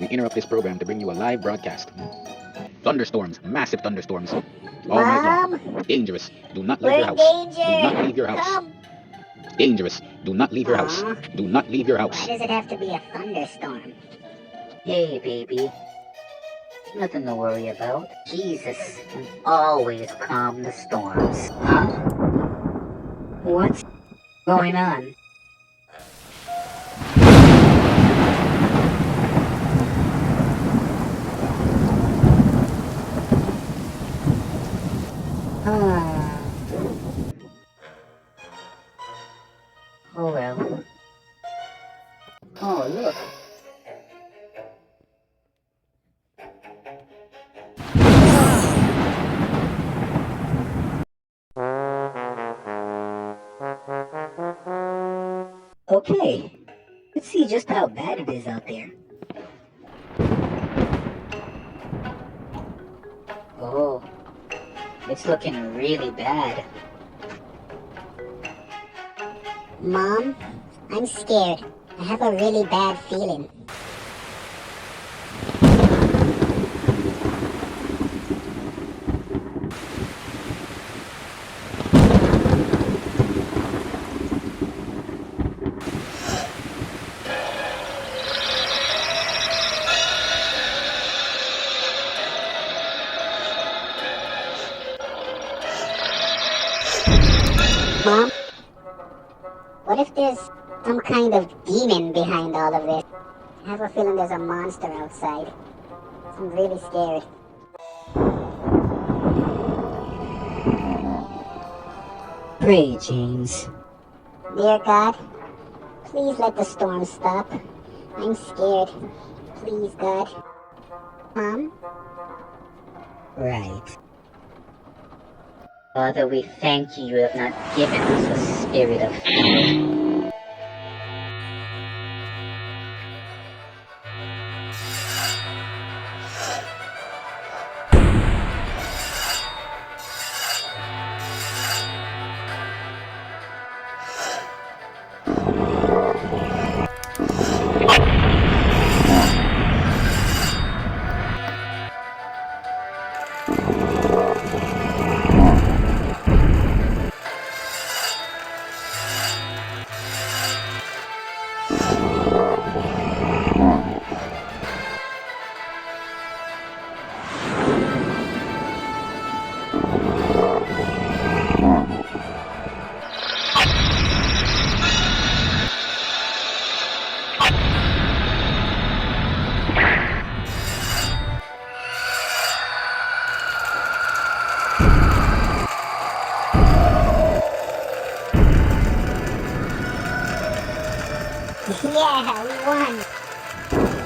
We interrupt this program to bring you a live broadcast. Thunderstorms, massive thunderstorms, all night Mom, long. Dangerous. Do not leave we're your in house. Do not danger. leave your house. Come. Dangerous. Do not leave your house. Aw, Do not leave your why house. does it have to be a thunderstorm? Hey, baby. Nothing to worry about. Jesus can always calm the storms. Huh? What's going on? Ah. Oh well. Oh, look. Okay, let's see just how bad it is out there. Oh, it's looking really bad. Mom, I'm scared. I have a really bad feeling. Mom, what if there's some kind of demon behind all of this? I have a feeling there's a monster outside. I'm really scared. Pray, James. Dear God, please let the storm stop. I'm scared. Please, God. Mom? Right. Father, we thank you have not given us a spirit of fear. Yeah, we won.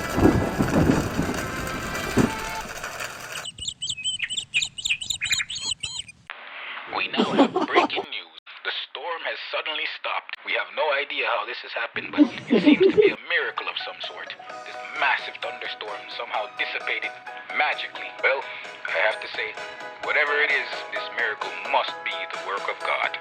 We now have breaking news. The storm has suddenly stopped. We have no idea how this has happened, but it seems to be a miracle of some sort. This massive thunderstorm somehow dissipated magically. Well, I have to say, whatever it is, this miracle must be the work of God.